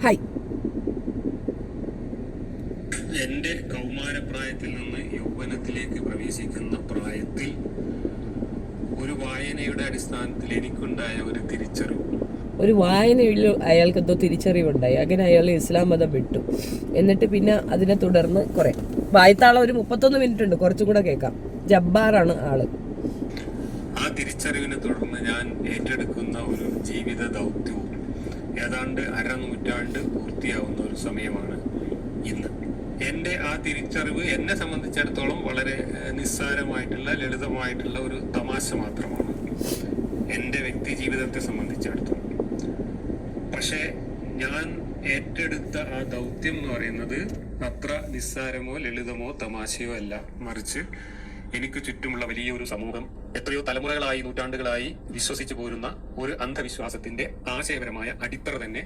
Hi. എന്റെ കൗമാരപ്രായത്തിൽ നിന്ന് യൗവനത്തിലേക്ക് പ്രവേശിക്കുന്ന പ്രായത്തിൽ ഒരു വായനയുടെ അടിസ്ഥാനത്തിൽ എനിക്കുണ്ടായ ഒരു തിരിച്ചറിവ്, ഒരു വായനയിൽ അയാൾക്ക് എന്തോ തിരിച്ചറിവുണ്ടായി. അങ്ങനെ അയാൾ ഇസ്ലാം മതം വിട്ടു. എന്നിട്ട് പിന്നെ അതിനെ തുടർന്ന് കുറെ വായത്താളം ഒരു 31 മിനിറ്റ് ഉണ്ട്, കുറച്ചും കൂടെ കേൾക്കാം. ജബ്ബാറാണ് ആള്. ആ തിരിച്ചറിവിനെ തുടർന്ന് ഞാൻ ഏറ്റെടുക്കുന്ന ഒരു ജീവിത ദൗത്യവും ഏതാണ്ട് അരനൂറ്റാണ്ട് പൂർത്തിയാവുന്ന ഒരു സമയമാണ് ഇന്ന്. എൻ്റെ ആ തിരിച്ചറിവ് എന്നെ സംബന്ധിച്ചിടത്തോളം വളരെ നിസ്സാരമായിട്ടുള്ള ലളിതമായിട്ടുള്ള ഒരു തമാശ മാത്രമാണ് എൻ്റെ വ്യക്തി ജീവിതത്തെ സംബന്ധിച്ചിടത്തോളം. പക്ഷേ ഞാൻ ഏറ്റെടുത്ത ആ ദൗത്യം എന്ന് പറയുന്നത് അത്ര നിസ്സാരമോ ലളിതമോ തമാശയോ അല്ല, മറിച്ച് എനിക്ക് ചുറ്റുമുള്ള വലിയൊരു സമൂഹം എത്രയോ തലമുറകളായി നൂറ്റാണ്ടുകളായി വിശ്വസിച്ചു പോരുന്ന ഒരു അന്ധവിശ്വാസത്തിന്റെ ആശയപരമായ അടിത്തറ തന്നെ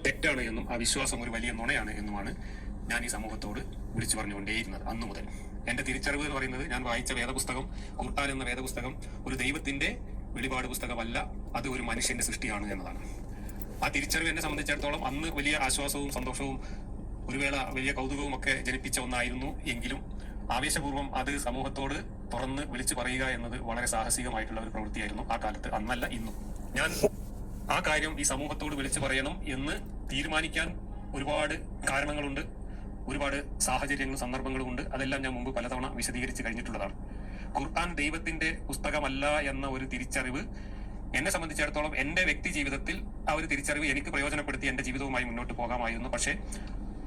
തെറ്റാണ് എന്നും ആ വിശ്വാസം ഒരു വലിയ നുണയാണ് എന്നുമാണ് ഞാൻ ഈ സമൂഹത്തോട് വിളിച്ചു പറഞ്ഞുകൊണ്ടേയിരുന്നത് അന്നു മുതൽ. എന്റെ തിരിച്ചറിവ് എന്ന് പറയുന്നത്, ഞാൻ വായിച്ച വേദപുസ്തകം, ഖുർആൻ എന്ന വേദപുസ്തകം ഒരു ദൈവത്തിന്റെ വെളിപാട് പുസ്തകമല്ല, അത് ഒരു മനുഷ്യന്റെ സൃഷ്ടിയാണ് എന്നതാണ്. ആ തിരിച്ചറിവ് എന്നെ സംബന്ധിച്ചിടത്തോളം അന്ന് വലിയ ആശ്വാസവും സന്തോഷവും ഒരു വേള വലിയ കൗതുകവും ഒക്കെ ജനിപ്പിച്ച ഒന്നായിരുന്നു. എങ്കിലും ആവേശപൂർവ്വം അത് സമൂഹത്തോട് തുറന്ന് വിളിച്ചു പറയുക എന്നത് വളരെ സാഹസികമായിട്ടുള്ള ഒരു പ്രവൃത്തിയായിരുന്നു ആ കാലത്ത്, അന്നല്ല ഇന്നും. ഞാൻ ആ കാര്യം ഈ സമൂഹത്തോട് വിളിച്ചു പറയണം എന്ന് തീരുമാനിക്കാൻ ഒരുപാട് കാരണങ്ങളുണ്ട്, ഒരുപാട് സാഹചര്യങ്ങളും സന്ദർഭങ്ങളും ഉണ്ട്. അതെല്ലാം ഞാൻ മുമ്പ് പലതവണ വിശദീകരിച്ച് കഴിഞ്ഞിട്ടുള്ളതാണ്. ഖുർആൻ ദൈവത്തിന്റെ പുസ്തകമല്ല എന്ന ഒരു തിരിച്ചറിവ് എന്നെ സംബന്ധിച്ചിടത്തോളം എന്റെ വ്യക്തി ജീവിതത്തിൽ ആ ഒരു തിരിച്ചറിവ് എനിക്ക് പ്രയോജനപ്പെടുത്തി എന്റെ ജീവിതവുമായി മുന്നോട്ട് പോകാമായിരുന്നു. പക്ഷേ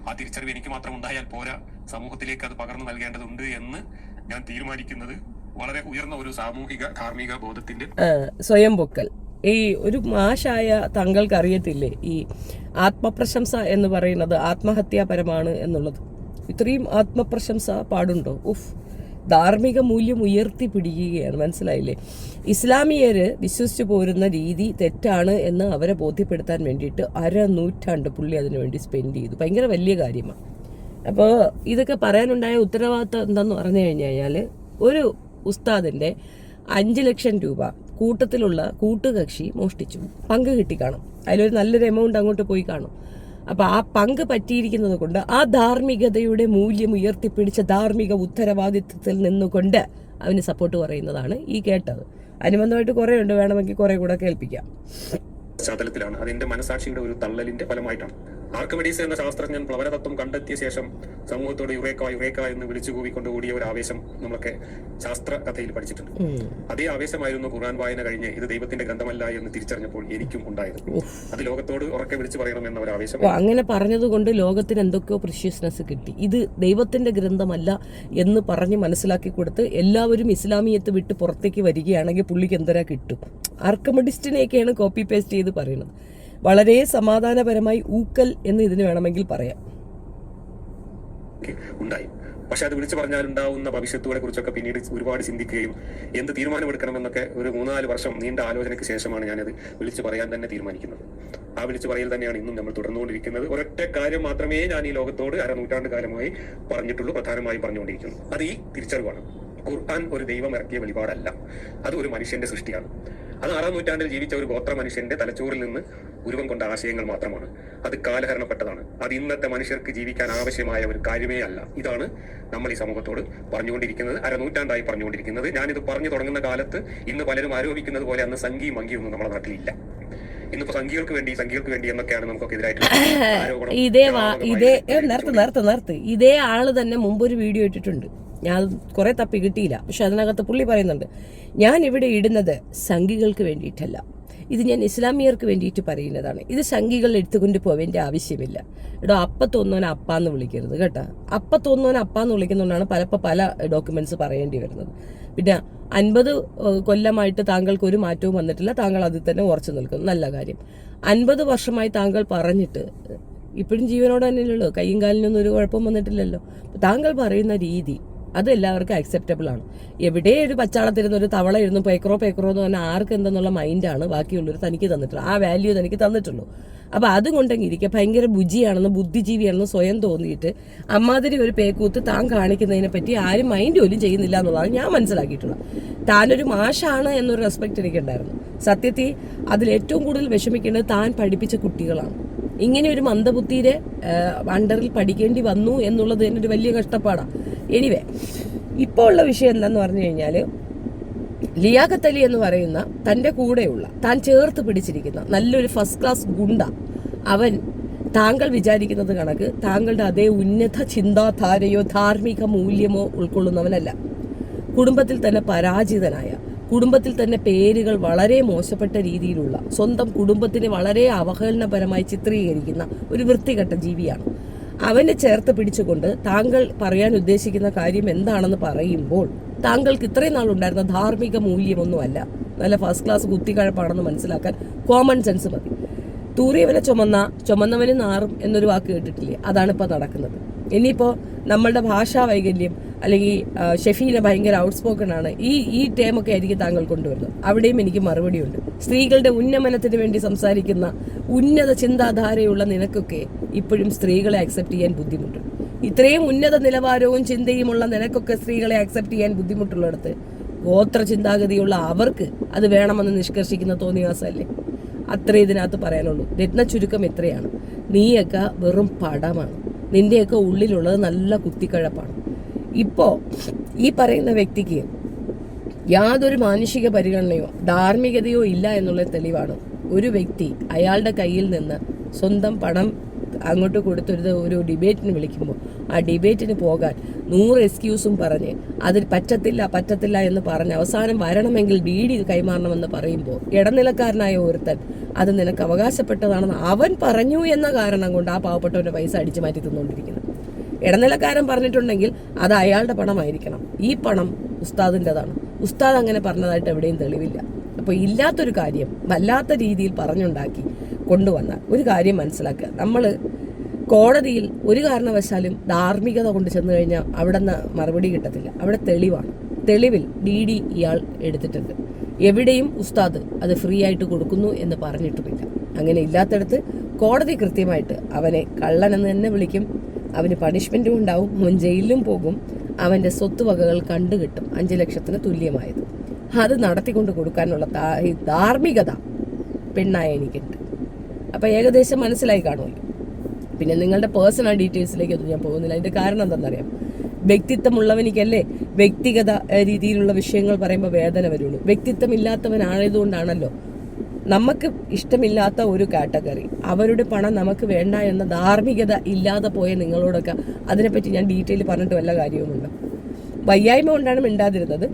ആ തിരിച്ചറിവ് എനിക്ക് മാത്രം ഉണ്ടായാൽ പോരാ, സമൂഹത്തിലേക്ക് അത് പകർന്നു നൽകേണ്ടതുണ്ട് എന്ന് ഞാൻ തീരുമാനിക്കുന്നത് വളരെ ഉയർന്ന ഒരു സാമൂഹിക ധാർമ്മിക ബോധത്തിന്റെ സ്വയം പൊക്കൽ. ഈ ഒരു മാഷായ താങ്കൾക്ക് അറിയത്തില്ലേ ഈ ആത്മപ്രശംസ എന്ന് പറയുന്നത് ആത്മഹത്യാപരമാണ് എന്നുള്ളത്? ഇത്രയും ആത്മപ്രശംസ പാടുണ്ടോ? ധാർമ്മിക മൂല്യം ഉയർത്തി പിടിക്കുകയാണ്, മനസ്സിലായില്ലേ? ഇസ്ലാമിയര് വിശ്വസിച്ചു പോരുന്ന രീതി തെറ്റാണ് എന്ന് അവരെ ബോധ്യപ്പെടുത്താൻ വേണ്ടിയിട്ട് 1/2 നൂറ്റാണ്ട് പുള്ളി അതിനു വേണ്ടി സ്പെൻഡ് ചെയ്തു. ഭയങ്കര വലിയ കാര്യമാണ്. അപ്പോൾ ഇതൊക്കെ പറയാനുണ്ടായ ഉത്തരവാദിത്തം എന്താന്ന് പറഞ്ഞു കഴിഞ്ഞാൽ, ഒരു ഉസ്താദിന്റെ 5 ലക്ഷം രൂപ കൂട്ടത്തിലുള്ള കൂട്ടുകക്ഷി മോഷ്ടിച്ചു, പങ്ക് കിട്ടി കാണും, അതിലൊരു നല്ലൊരു എമൗണ്ട് അങ്ങോട്ട് പോയി കാണും. അപ്പൊ ആ പങ്ക് പറ്റിയിരിക്കുന്നത് കൊണ്ട് ആ ധാർമ്മികതയുടെ മൂല്യം ഉയർത്തിപ്പിടിച്ച ധാർമ്മിക ഉത്തരവാദിത്വത്തിൽ നിന്നുകൊണ്ട് അവന് സപ്പോർട്ട് പറയുന്നതാണ് ഈ കേട്ടത്. അനുബന്ധമായിട്ട് കുറെ ഉണ്ട്, വേണമെങ്കിൽ കുറെ കൂടെ കേൾപ്പിക്കാം. പശ്ചാത്തലത്തിലാണ്, അതിന്റെ മനസാക്ഷിയുടെ ഒരു തള്ളലിന്റെ ഫലമായിട്ടാണ്. ആർക്കിമിഡീസ് എന്ന ശാസ്ത്രജ്ഞൻ പ്ലവനതത്വം കണ്ടെത്തിയ ശേഷം സമൂഹത്തോട് യുറേക്ക എന്ന് വിളിച്ചു കൂവിക്കൊണ്ട് ഓടിയ ഒരു ആവേശം നമ്മളൊക്കെ ശാസ്ത്ര കഥയിൽ പഠിച്ചിട്ടുണ്ട്. അതേ ആവേശമായിരുന്നു ഖുർആൻ വായന കഴിഞ്ഞ് ഇത് ദൈവത്തിന്റെ ഗ്രന്ഥമല്ല എന്ന് തിരിച്ചറിഞ്ഞപ്പോൾ എനിക്കും ഉണ്ടായത്. അത് ലോകത്തോട് ഉറക്കെ വിളിച്ചു പറയണം എന്ന ഒരു ആവേശം. അങ്ങനെ പറഞ്ഞതുകൊണ്ട് ലോകത്തിന് എന്തൊക്കെയോ പ്രിഷ്യസ്നെസ് കിട്ടി. ഇത് ദൈവത്തിന്റെ ഗ്രന്ഥമല്ല എന്ന് പറഞ്ഞ് മനസ്സിലാക്കി കൊടുത്ത് എല്ലാവരും ഇസ്ലാമിയത്ത് വിട്ട് പുറത്തേക്ക് വരികയാണെങ്കിൽ പുള്ളിക്ക് എന്തരാ കിട്ടും? ആർക്കിമിഡിസ്റ്റിനെയൊക്കെയാണ് കോപ്പി പേസ്റ്റ് ചെയ്ത് പറയുന്നത്. വളരെ സമാധാനപരമായി ഊക്കൽ എന്ന് ഇതിന് വേണമെങ്കിൽ പറയാം. ഉണ്ടായി. പക്ഷെ അത് വിളിച്ചു പറഞ്ഞാൽ ഉണ്ടാവുന്ന ഭവിഷ്യത്തുകളെ കുറിച്ചൊക്കെ പിന്നീട് ഒരുപാട് ചിന്തിക്കുകയും എന്ത് തീരുമാനമെടുക്കണമെന്നൊക്കെ ഒരു 3-4 വർഷം നീണ്ട ആലോചനയ്ക്ക് ശേഷമാണ് ഞാനത് വിളിച്ചു പറയാൻ തന്നെ തീരുമാനിക്കുന്നത്. ആ വിളിച്ചു പറയൽ തന്നെയാണ് ഇന്നും നമ്മൾ തുടർന്നുകൊണ്ടിരിക്കുന്നത്. ഒരൊറ്റ കാര്യം മാത്രമേ ഞാൻ ഈ ലോകത്തോട് 1/2 നൂറ്റാണ്ട് കാലമായി പറഞ്ഞിട്ടുള്ളൂ, പ്രധാനമായും പറഞ്ഞുകൊണ്ടിരിക്കുന്നു. അത് ഈ തിരിച്ചറിവാണ്. ഖുർആൻ ഒരു ദൈവം ഇറക്കിയ വെളിപാടല്ല, അത് ഒരു മനുഷ്യന്റെ സൃഷ്ടിയാണ്. അത് 6-ാം നൂറ്റാണ്ടിൽ ജീവിച്ച ഒരു ഗോത്ര മനുഷ്യന്റെ തലച്ചോറിൽ നിന്ന് ഉരുവം കൊണ്ട ആശയങ്ങൾ മാത്രമാണ്. അത് കാലഹരണപ്പെട്ടതാണ്. അത് ഇന്നത്തെ മനുഷ്യർക്ക് ജീവിക്കാൻ ആവശ്യമായ ഒരു കാര്യമേ അല്ല. ഇതാണ് നമ്മൾ ഈ സമൂഹത്തോട് പറഞ്ഞുകൊണ്ടിരിക്കുന്നത്, 1/2 നൂറ്റാണ്ടായി പറഞ്ഞുകൊണ്ടിരിക്കുന്നത്. ഞാനിത് പറഞ്ഞു തുടങ്ങുന്ന കാലത്ത് ഇന്ന് പലരും ആരോപിക്കുന്നത് പോലെ അന്ന് സംഘിയും മങ്കിയൊന്നും നമ്മുടെ നാട്ടിലില്ല. ഇന്നിപ്പോ സംഘികൾക്ക് വേണ്ടി എന്നൊക്കെയാണ് നമുക്കൊക്കെ എതിരായിട്ട് ഇതേ ആള് തന്നെ മുമ്പൊരു വീഡിയോ ഇട്ടിട്ടുണ്ട്. ഞാൻ കുറെ തപ്പി കിട്ടിയില്ല, പക്ഷെ അതിനകത്ത് പുള്ളി പറയുന്നുണ്ട്, ഞാൻ ഇവിടെ ഇടുന്നത് സംഘികൾക്ക് വേണ്ടിയിട്ടല്ല, ഇത് ഞാൻ ഇസ്ലാമിയർക്ക് വേണ്ടിയിട്ട് പറയുന്നതാണ്. ഇത് സംഘികൾ എടുത്തുകൊണ്ട് പോവേണ്ട ആവശ്യമില്ല. എടോ, അപ്പത്തോന്നോനെ അപ്പാന്ന് വിളിക്കരുത് കേട്ടോ. അപ്പത്തോന്നോനെ അപ്പാന്ന് വിളിക്കുന്നതുകൊണ്ടാണ് പല ഡോക്യുമെന്റ്സ് പറയേണ്ടി വരുന്നത്. പിന്നെ 50 കൊല്ലമായിട്ട് താങ്കൾക്ക് ഒരു മാറ്റവും വന്നിട്ടില്ല, താങ്കൾ അതിൽ തന്നെ ഉറച്ചു നിൽക്കുന്നു, നല്ല കാര്യം. 50 വർഷമായി താങ്കൾ പറഞ്ഞിട്ട് ഇപ്പോഴും ജീവനോട് തന്നെയല്ലോ, കയ്യും കാലിനൊന്നും ഒരു കുഴപ്പം വന്നിട്ടില്ലല്ലോ. താങ്കൾ പറയുന്ന രീതി അത് എല്ലാവർക്കും അക്സെപ്റ്റബിൾ ആണ്. എവിടെ ഒരു പച്ചാളത്തിരുന്ന് ഒരു തവള ഇരുന്ന് പേക്കറോ എന്ന് പറഞ്ഞാൽ ആർക്ക് എന്തെന്നുള്ള മൈൻഡാണ് ബാക്കിയുള്ളവർ തനിക്ക് തന്നിട്ടുള്ളൂ, ആ വാല്യൂ തനിക്ക് തന്നിട്ടുള്ളൂ. അപ്പോൾ അതുകൊണ്ടെങ്കിൽ ഇരിക്കുക ഭയങ്കര ബുദ്ധിയാണെന്ന് ബുദ്ധിജീവിയാണെന്ന് സ്വയം തോന്നിയിട്ട് അമ്മാതിരി ഒരു പേക്കൂത്ത് താൻ കാണിക്കുന്നതിനെ പറ്റി ആരും മൈൻഡ് പോലും ചെയ്യുന്നില്ല എന്നുള്ളതാണ് ഞാൻ മനസ്സിലാക്കിയിട്ടുള്ളത്. താനൊരു മാഷാണ് എന്നൊരു റെസ്പെക്റ്റ് എനിക്കുണ്ടായിരുന്നു. സത്യത്തിൽ അതിലേറ്റവും കൂടുതൽ വിഷമിക്കേണ്ടത് താൻ പഠിപ്പിച്ച കുട്ടികളാണ്. ഇങ്ങനെ ഒരു മന്ദബുദ്ധിയുടെ അണ്ടറിൽ പഠിക്കേണ്ടി വന്നു എന്നുള്ളത് തന്നെ ഒരു വലിയ കഷ്ടപ്പാടാണ്. എനിവേ, ഇപ്പോൾ ഉള്ള വിഷയം എന്താന്ന് പറഞ്ഞു കഴിഞ്ഞാൽ, ലിയാഖത്ത് അലി എന്ന് പറയുന്ന തൻ്റെ കൂടെയുള്ള, താൻ ചേർത്ത് പിടിച്ചിരിക്കുന്ന നല്ലൊരു ഫസ്റ്റ് ക്ലാസ് ഗുണ്ട, അവൻ താങ്കൾ വിചാരിക്കുന്നത് കണക്ക് താങ്കളുടെ അതേ ഉന്നത ചിന്താധാരയോ ധാർമ്മിക മൂല്യമോ ഉൾക്കൊള്ളുന്നവനല്ല. കുടുംബത്തിൽ തന്നെ പരാജിതനായ, കുടുംബത്തിൽ തന്നെ പേരുകൾ വളരെ മോശപ്പെട്ട രീതിയിലുള്ള, സ്വന്തം കുടുംബത്തിനെ വളരെ അവഹേളനപരമായി ചിത്രീകരിക്കുന്ന ഒരു വൃത്തികെട്ട ജീവിയാണ്. അവനെ ചേർത്ത് പിടിച്ചുകൊണ്ട് താങ്കൾ പറയാൻ ഉദ്ദേശിക്കുന്ന കാര്യം എന്താണെന്ന് പറയുമ്പോൾ താങ്കൾക്ക് ഇത്രയും നാളുണ്ടായിരുന്ന ധാർമ്മിക മൂല്യമൊന്നുമല്ല, നല്ല ഫസ്റ്റ് ക്ലാസ് കുത്തിക്കഴപ്പാണെന്ന് മനസ്സിലാക്കാൻ കോമൺ സെൻസ് മതി. തൂറിയവനെ ചുമന്നവന് നാറും എന്നൊരു വാക്ക് കേട്ടിട്ടില്ലേ? അതാണ് ഇപ്പോൾ നടക്കുന്നത്. ഇനിയിപ്പോൾ നമ്മളുടെ ഭാഷാ വൈകല്യം, അല്ലെങ്കിൽ ഷെഫീന ഭയങ്കര ഔട്ട് സ്പോക്കൺ ആണ്, ഈ ടേമൊക്കെ ആയിരിക്കും താങ്കൾ കൊണ്ടുവരുന്നത്. അവിടെയും എനിക്ക് മറുപടിയുണ്ട്. സ്ത്രീകളുടെ ഉന്നമനത്തിന് വേണ്ടി സംസാരിക്കുന്ന ഉന്നത ചിന്താധാരയുള്ള നിനക്കൊക്കെ ഇപ്പോഴും സ്ത്രീകളെ അക്സെപ്റ്റ് ചെയ്യാൻ ബുദ്ധിമുട്ടുണ്ട്. ഇത്രയും ഉന്നത നിലവാരവും ചിന്തയുമുള്ള നിനക്കൊക്കെ സ്ത്രീകളെ അക്സെപ്റ്റ് ചെയ്യാൻ ബുദ്ധിമുട്ടുള്ളിടത്ത് ഗോത്ര ചിന്താഗതിയുള്ള അവർക്ക് അത് വേണമെന്ന് നിഷ്കർഷിക്കുന്ന തോന്നിയാസല്ലേ? അത്രേ ഇതിനകത്ത് പറയാനുള്ളൂ. രത്ന ചുരുക്കം ഇത്രയാണ്. നീയൊക്കെ വെറും പടമാണ്. നിന്റെയൊക്കെ ഉള്ളിലുള്ളത് നല്ല കുത്തിക്കഴപ്പാണ്. ഇപ്പോൾ ഈ പറയുന്ന വ്യക്തിക്ക് യാതൊരു മാനുഷിക പരിഗണനയോ ധാർമ്മികതയോ ഇല്ല എന്നുള്ള തെളിവാണ്. ഒരു വ്യക്തി അയാളുടെ കയ്യിൽ നിന്ന് സ്വന്തം പണം അങ്ങോട്ട് കൊടുത്തൊരു ഡിബേറ്റിന് വിളിക്കുമ്പോൾ ആ ഡിബേറ്റിന് പോകാൻ 100 എക്സ്ക്യൂസും പറഞ്ഞ് അതിൽ പറ്റത്തില്ല എന്ന് പറഞ്ഞ് അവസാനം വരണമെങ്കിൽ DD കൈമാറണമെന്ന് പറയുമ്പോൾ ഇടനിലക്കാരനായ ഒരുത്തൻ അത് നിനക്ക് അവകാശപ്പെട്ടതാണെന്ന് അവൻ പറഞ്ഞു എന്ന കാരണം കൊണ്ട് ആ പാവപ്പെട്ടവൻ്റെ പൈസ അടിച്ചു മാറ്റി തിന്നുകൊണ്ടിരിക്കുന്നത്. ഇടനിലക്കാരൻ പറഞ്ഞിട്ടുണ്ടെങ്കിൽ അത് അയാളുടെ പണമായിരിക്കണം. ഈ പണം ഉസ്താദിൻ്റെതാണ്. ഉസ്താദ് അങ്ങനെ പറഞ്ഞതായിട്ട് എവിടെയും തെളിവില്ല. അപ്പോൾ ഇല്ലാത്തൊരു കാര്യം വല്ലാത്ത രീതിയിൽ പറഞ്ഞുണ്ടാക്കി കൊണ്ടുവന്നാൽ ഒരു കാര്യം മനസ്സിലാക്കുക, നമ്മൾ കോടതിയിൽ ഒരു കാരണവശാലും ധാർമ്മികത കൊണ്ട് ചെന്ന് കഴിഞ്ഞാൽ അവിടെ നിന്ന് മറുപടി കിട്ടത്തില്ല. അവിടെ തെളിവാണ്. തെളിവിൽ DD ഇയാൾ എടുത്തിട്ടുണ്ട്. എവിടെയും ഉസ്താദ് അത് ഫ്രീ ആയിട്ട് കൊടുക്കുന്നു എന്ന് പറഞ്ഞിട്ടുമില്ല. അങ്ങനെ ഇല്ലാത്തടത്ത് കോടതി കൃത്യമായിട്ട് അവനെ കള്ളനെന്ന് തന്നെ വിളിക്കും. അവന് പണിഷ്മെൻറ്റും ഉണ്ടാവും. അവൻ ജയിലിലും പോകും. അവൻ്റെ സ്വത്തുവകകൾ കണ്ടുകിട്ടും 5 ലക്ഷത്തിന് തുല്യമായത്. അത് നടത്തിക്കൊണ്ട് കൊടുക്കാനുള്ള ധാർമ്മികത പെണ്ണായ എനിക്കുണ്ട്. അപ്പോൾ ഏകദേശം മനസ്സിലായി കാണുമല്ലോ. പിന്നെ നിങ്ങളുടെ പേഴ്സണൽ ഡീറ്റെയിൽസിലേക്കൊന്നും ഞാൻ പോകുന്നില്ല. അതിൻ്റെ കാരണം എന്താണെന്നറിയാം? വ്യക്തിത്വമുള്ളവനിക്കല്ലേ വ്യക്തിഗത രീതിയിലുള്ള വിഷയങ്ങൾ പറയുമ്പോൾ വേദന വരുള്ളൂ. വ്യക്തിത്വം ഇല്ലാത്തവനായതുകൊണ്ടാണല്ലോ നമുക്ക് ഇഷ്ടമില്ലാത്ത ഒരു കാറ്റഗറി, അവരുടെ പണം നമുക്ക് വേണ്ട എന്ന ധാർമ്മികത ഇല്ലാതെ പോയ നിങ്ങളോടൊക്കെ അതിനെപ്പറ്റി ഞാൻ ഡീറ്റെയിൽ പറഞ്ഞിട്ട് വല്ല കാര്യവുമുണ്ട്. വയ്യായ്മ കൊണ്ടാണ് മിണ്ടാതിരുന്നത്.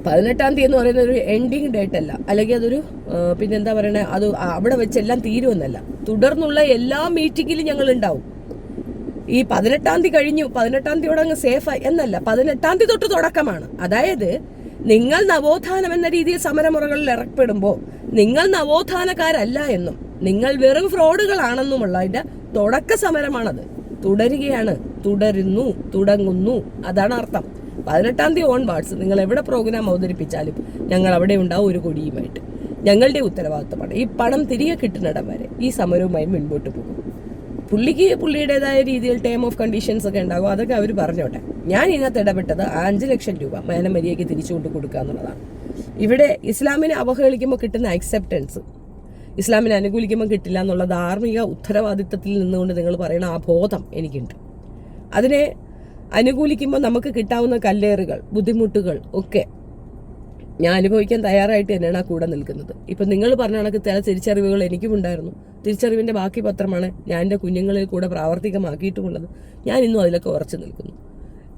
18-ാം തീയതി എന്ന് പറയുന്ന ഒരു എൻഡിങ് ഡേറ്റ് അല്ല, അല്ലെങ്കിൽ അതൊരു പിന്നെന്താ പറയണേ, അത് അവിടെ വെച്ചെല്ലാം തീരുമെന്നല്ല. തുടർന്നുള്ള എല്ലാ മീറ്റിങ്ങിലും ഞങ്ങൾ ഉണ്ടാവും. ഈ 18-ാം തീയതി കഴിഞ്ഞു, 18-ാം തീയതിയോടെ അങ്ങ് സേഫ് എന്നല്ല, 18-ാം തീയതി തൊട്ട് തുടക്കമാണ്. അതായത് നിങ്ങൾ നവോത്ഥാനം എന്ന രീതിയിൽ സമരമുറകളിൽ ഏർപ്പെടുമ്പോൾ നിങ്ങൾ നവോത്ഥാനക്കാരല്ല എന്നും നിങ്ങൾ വെറും ഫ്രോഡുകളാണെന്നുമുള്ള അതിൻ്റെ തുടക്ക സമരമാണത്. തുടരുകയാണ്, തുടങ്ങുന്നു, അതാണ് അർത്ഥം. 18-ാം തീയതി ഓൺവാർഡ്സ് നിങ്ങൾ എവിടെ പ്രോഗ്രാം അവതരിപ്പിച്ചാലും ഞങ്ങൾ അവിടെ ഉണ്ടാവും ഒരു കൊടിയുമായിട്ട്. ഞങ്ങളുടെ ഉത്തരവാദിത്തമാണ്. ഈ പണം തിരികെ കിട്ടുന്നിടം വരെ ഈ സമരവുമായി മുൻപോട്ട് പോകും. പുള്ളിയുടേതായ രീതിയിൽ ടേം ഓഫ് കണ്ടീഷൻസ് ഒക്കെ ഉണ്ടാകും. അതൊക്കെ അവർ പറഞ്ഞോട്ടെ. ഞാൻ ഇതിനകത്ത് ഇടപെട്ടത് 5 ലക്ഷം രൂപ മേനമരിയയ്ക്ക് തിരിച്ചുകൊണ്ട് കൊടുക്കുക എന്നുള്ളതാണ്. ഇവിടെ ഇസ്ലാമിനെ അവഹേളിക്കുമ്പോൾ കിട്ടുന്ന അക്സെപ്റ്റൻസ് ഇസ്ലാമിനെ അനുകൂലിക്കുമ്പോൾ കിട്ടില്ല എന്നുള്ള ധാർമ്മിക ഉത്തരവാദിത്തത്തിൽ നിന്നുകൊണ്ട് നിങ്ങൾ പറയുന്ന ആ ബോധം എനിക്കുണ്ട്. അതിനെ അനുകൂലിക്കുമ്പോൾ നമുക്ക് കിട്ടാവുന്ന കല്ലേറുകൾ, ബുദ്ധിമുട്ടുകൾ ഒക്കെ ഞാൻ അനുഭവിക്കാൻ തയ്യാറായിട്ട് തന്നെയാണ് ആ കൂടെ നിൽക്കുന്നത്. ഇപ്പം നിങ്ങൾ പറഞ്ഞ കണക്ക് ചില തിരിച്ചറിവുകൾ എനിക്കും ഉണ്ടായിരുന്നു. തിരിച്ചറിവിൻ്റെ ബാക്കി പത്രമാണ് ഞാൻ എൻ്റെ കുഞ്ഞുങ്ങളിൽ കൂടെ പ്രാവർത്തികമാക്കിയിട്ടുമുള്ളത്. ഞാൻ ഇന്നും അതിലൊക്കെ ഉറച്ചു നിൽക്കുന്നു.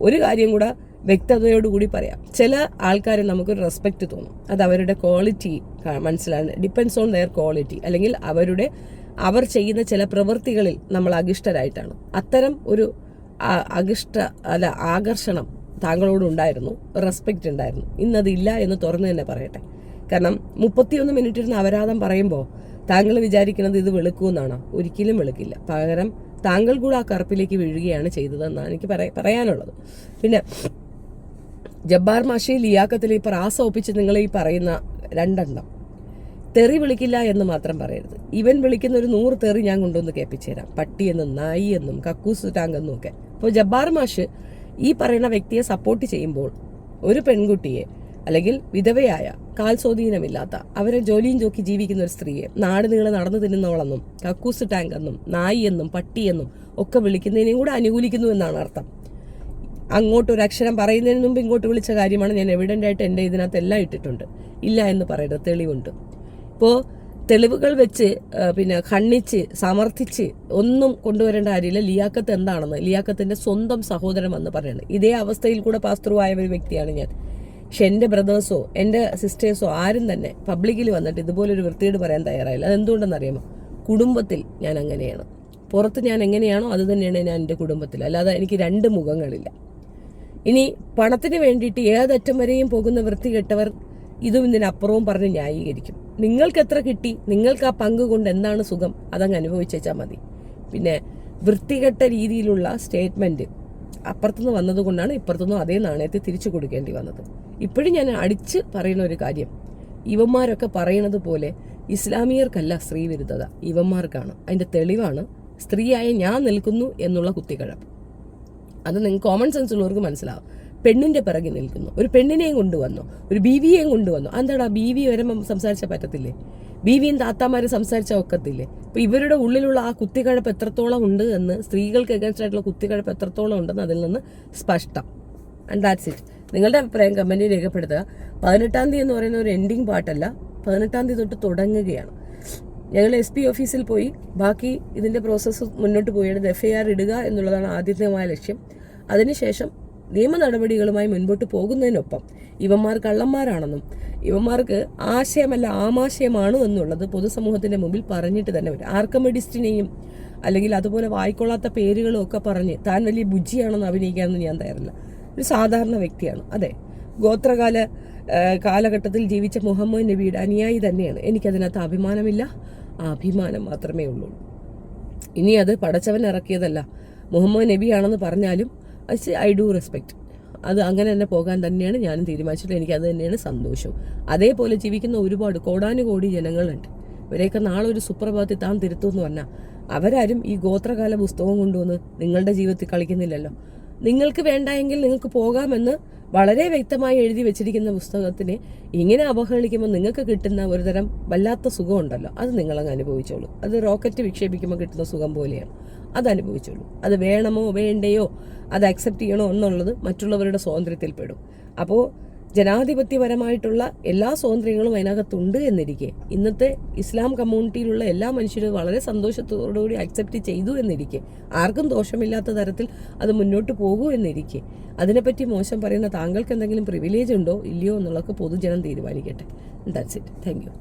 ഒരു കാര്യം കൂടെ വ്യക്തതയോടുകൂടി പറയാം. ചില ആൾക്കാരെ നമുക്കൊരു റെസ്പെക്റ്റ് തോന്നും. അത് അവരുടെ ക്വാളിറ്റി മനസ്സിലാണ്. ഡിപ്പെൻസ് ഓൺ ദെയർ ക്വാളിറ്റി, അല്ലെങ്കിൽ അവർ ചെയ്യുന്ന ചില പ്രവൃത്തികളിൽ നമ്മൾ അകിഷ്ടരായിട്ടാണ്. അത്തരം ഒരു ആകർഷണം താങ്കളോടുണ്ടായിരുന്നു, റെസ്പെക്റ്റ് ഉണ്ടായിരുന്നു. ഇന്നതില്ല എന്ന് തുറന്നു തന്നെ പറയട്ടെ. കാരണം 31 മിനിറ്റ് ഇരുന്ന് അപരാധം പറയുമ്പോൾ താങ്കൾ വിചാരിക്കുന്നത് ഇത് വെളുക്കുമെന്നാണോ? ഒരിക്കലും വെളുക്കില്ല. പകരം താങ്കൾ കൂടെ ആ കറുപ്പിലേക്ക് വീഴുകയാണ് ചെയ്തതെന്നാണ് എനിക്ക് പറയാനുള്ളത്. പിന്നെ ജബ്ബാർ മാഷി ലിയാഖത്തിൽ ഈ പ്രാസ ഒപ്പിച്ച് നിങ്ങൾ ഈ പറയുന്ന 2 എണ്ണം തെറി വിളിക്കില്ല എന്ന് മാത്രം പറയരുത്. ഇവൻ വിളിക്കുന്ന ഒരു 100 തെറി ഞാൻ കൊണ്ടുവന്ന് കേൾപ്പിച്ചു തരാം. പട്ടിയെന്നും നായി എന്നും കക്കൂസ് ടാങ്കെന്നും ഒക്കെ. അപ്പോൾ ജബ്ബാർ മാഷ് ഈ പറയുന്ന വ്യക്തിയെ സപ്പോർട്ട് ചെയ്യുമ്പോൾ ഒരു പെൺകുട്ടിയെ അല്ലെങ്കിൽ വിധവയായ, കാൽ സ്വാധീനമില്ലാത്ത, അവരെ ജോലിയും ചോക്കി ജീവിക്കുന്ന ഒരു സ്ത്രീയെ നാട് നീളെ നടന്നു തിന്നുന്നവളെന്നും കക്കൂസ് ടാങ്ക് എന്നും നായി എന്നും പട്ടിയെന്നും ഒക്കെ വിളിക്കുന്നതിനെയും കൂടെ അനുകൂലിക്കുന്നു എന്നാണ് അർത്ഥം. അങ്ങോട്ട് ഒരു അക്ഷരം പറയുന്നതിന് മുമ്പ് ഇങ്ങോട്ട് വിളിച്ച കാര്യമാണ്. ഞാൻ എവിഡൻ്റ് ആയിട്ട് എൻ്റെ ഇതിനകത്ത് എല്ലാം ഇട്ടിട്ടുണ്ട്. ഇല്ല എന്ന് പറയരുത്, തെളിവുണ്ട്. ഇപ്പോൾ തെളിവുകൾ വെച്ച് ഖണ്ഡിച്ച് സമർത്ഥിച്ച് ഒന്നും കൊണ്ടുവരേണ്ട കാര്യമില്ല. ലിയാക്കത്ത് എന്താണെന്ന് ലിയാക്കത്തിൻ്റെ സ്വന്തം സഹോദരൻ വന്ന് പറയുന്നത്. ഇതേ അവസ്ഥയിൽ കൂടെ പാസ് ത്രൂ ആയ ഒരു വ്യക്തിയാണ് ഞാൻ. പക്ഷെ എൻ്റെ ബ്രദേഴ്സോ എൻ്റെ സിസ്റ്റേഴ്സോ ആരും തന്നെ പബ്ലിക്കിൽ വന്നിട്ട് ഇതുപോലൊരു വൃത്തിയോട് പറയാൻ തയ്യാറായില്ല. അതെന്തുകൊണ്ടെന്നറിയാമോ? കുടുംബത്തിൽ ഞാൻ അങ്ങനെയാണ്. പുറത്ത് ഞാൻ എങ്ങനെയാണോ അത് തന്നെയാണ് ഞാൻ എൻ്റെ കുടുംബത്തിൽ. അല്ലാതെ എനിക്ക് രണ്ട് മുഖങ്ങളില്ല. ഇനി പണത്തിന് വേണ്ടിയിട്ട് ഏതറ്റം വരെയും പോകുന്ന വൃത്തികെട്ടവർ ഇതും ഇതിനപ്പുറവും പറഞ്ഞ് ന്യായീകരിക്കും. നിങ്ങൾക്ക് എത്ര കിട്ടി, നിങ്ങൾക്ക് ആ പങ്ക് കൊണ്ട് എന്താണ് സുഖം, അതങ്ങ് അനുഭവിച്ചാൽ മതി. പിന്നെ വൃത്തികെട്ട രീതിയിലുള്ള സ്റ്റേറ്റ്മെൻറ്റ് അപ്പുറത്തുനിന്ന് വന്നതുകൊണ്ടാണ് ഇപ്പുറത്തുനിന്നും അതേ നാണയത്തെ തിരിച്ചു കൊടുക്കേണ്ടി വന്നത്. ഇപ്പോഴും ഞാൻ അടിച്ച് പറയുന്ന ഒരു കാര്യം, ഇവന്മാരൊക്കെ പറയണത് പോലെ ഇസ്ലാമിയർക്കല്ല സ്ത്രീ വിരുദ്ധത, ഇവന്മാർക്കാണ്. അതിൻ്റെ തെളിവാണ് സ്ത്രീയായ ഞാൻ നിൽക്കുന്നു എന്നുള്ള കുത്തിക്കഴപ്പ്. അത് നിങ്ങൾക്ക് കോമൺ സെൻസ് ഉള്ളവർക്ക് മനസ്സിലാവും. പെണ്ണിൻ്റെ പിറകെ നിൽക്കുന്നു, ഒരു പെണ്ണിനെയും കൊണ്ടുവന്നു, ഒരു ബീവിയെയും കൊണ്ടുവന്നു. എന്താടാ ബീവി വരുമ്പം സംസാരിച്ചാൽ പറ്റത്തില്ലേ? ബീവിയും താത്താമാരും സംസാരിച്ചാൽ ഒക്കത്തില്ലേ? അപ്പോൾ ഇവരുടെ ഉള്ളിലുള്ള ആ കുത്തിക്കഴപ്പ് എത്രത്തോളം ഉണ്ട് എന്ന്, സ്ത്രീകൾക്ക് എഗൻസ്റ്റ് ആയിട്ടുള്ള കുത്തിക്കഴപ്പ് എത്രത്തോളം ഉണ്ടെന്ന് അതിൽ നിന്ന് സ്പഷ്ടം. And that's it. നിങ്ങളുടെ അഭിപ്രായം കമൻറ്റിൽ രേഖപ്പെടുത്തുക. 18-ാം തീയതി എന്ന് പറയുന്ന ഒരു എൻഡിങ് പാർട്ടല്ല, 18-ാം തീയതി തൊട്ട് തുടങ്ങുകയാണ്. ഞങ്ങൾ SP ഓഫീസിൽ പോയി ബാക്കി ഇതിൻ്റെ പ്രോസസ്സ് മുന്നോട്ട് പോയിട്ട് FIR ഇടുക എന്നുള്ളതാണ് ആദ്യമായ ലക്ഷ്യം. അതിനുശേഷം നിയമ നടപടികളുമായി മുൻപോട്ട് പോകുന്നതിനൊപ്പം ഇവന്മാർ കള്ളന്മാരാണെന്നും ഇവന്മാർക്ക് ആശയമല്ല ആമാശയമാണ് എന്നുള്ളത് പൊതുസമൂഹത്തിൻ്റെ മുമ്പിൽ പറഞ്ഞിട്ട് തന്നെ വരും. ആർക്കമിഡിസ്റ്റിനെയും അല്ലെങ്കിൽ അതുപോലെ വായിക്കൊള്ളാത്ത പേരുകളും ഒക്കെ പറഞ്ഞ് താൻ വലിയ ബുജ്ജിയാണെന്ന് അഭിനയിക്കാമെന്ന് ഞാൻ തയ്യാറില്ല. ഒരു സാധാരണ വ്യക്തിയാണ്. അതെ, കാലഘട്ടത്തിൽ ജീവിച്ച മുഹമ്മദ് നബിയുടെ അനുയായി തന്നെയാണ്. എനിക്കതിനകത്ത് അഭിമാനമില്ല, അഭിമാനം മാത്രമേ ഉള്ളൂ. ഇനി അത് പടച്ചവൻ ഇറക്കിയതല്ല, മുഹമ്മദ് നബിയാണെന്ന് പറഞ്ഞാലും ഐ ഡു റെസ്പെക്റ്റ്. അത് അങ്ങനെ തന്നെ പോകാൻ തന്നെയാണ് ഞാനും തീരുമാനിച്ചിട്ട്. എനിക്കത് തന്നെയാണ് സന്തോഷവും. അതേപോലെ ജീവിക്കുന്ന ഒരുപാട് കോടാനുകോടി ജനങ്ങളുണ്ട്. ഇവരെയൊക്കെ നാളെ ഒരു സുപ്രഭാതത്തിൽ താൻ തിരുത്തുമെന്ന് പറഞ്ഞാൽ അവരാരും ഈ ഗോത്രകാല പുസ്തകം കൊണ്ടുവന്ന് നിങ്ങളുടെ ജീവിതത്തിൽ കളിക്കുന്നില്ലല്ലോ. നിങ്ങൾക്ക് വേണ്ടായെങ്കിൽ നിങ്ങൾക്ക് പോകാമെന്ന് വളരെ വ്യക്തമായി എഴുതി വെച്ചിരിക്കുന്ന പുസ്തകത്തിനെ ഇങ്ങനെ അവഹേളിക്കുമ്പോൾ നിങ്ങൾക്ക് കിട്ടുന്ന ഒരുതരം വല്ലാത്ത സുഖമുണ്ടല്ലോ, അത് നിങ്ങളങ്ങ് അനുഭവിച്ചോളൂ. അത് റോക്കറ്റ് വിക്ഷേപിക്കുമ്പോൾ കിട്ടുന്ന സുഖം പോലെയാണ്. അത് അനുഭവിച്ചോളൂ. അത് വേണമോ വേണ്ടയോ, അത് അക്സെപ്റ്റ് ചെയ്യണോ എന്നുള്ളത് മറ്റുള്ളവരുടെ സ്വാതന്ത്ര്യത്തിൽപ്പെടും. അപ്പോൾ ജനാധിപത്യപരമായിട്ടുള്ള എല്ലാ സ്വാതന്ത്ര്യങ്ങളും അതിനകത്തുണ്ട് എന്നിരിക്കെ ഇന്നത്തെ ഇസ്ലാം കമ്മ്യൂണിറ്റിയിലുള്ള എല്ലാ മനുഷ്യരും വളരെ സന്തോഷത്തോടുകൂടി അക്സെപ്റ്റ് ചെയ്തു എന്നിരിക്കെ, ആർക്കും ദോഷമില്ലാത്ത തരത്തിൽ അത് മുന്നോട്ട് പോകൂ എന്നിരിക്കെ, അതിനെപ്പറ്റി മോശം പറയുന്ന താങ്കൾക്ക് എന്തെങ്കിലും പ്രിവിലേജ് ഉണ്ടോ ഇല്ലയോ എന്നുള്ളതൊക്കെ പൊതുജനം തീരുമാനിക്കട്ടെ. That's it. Thank U.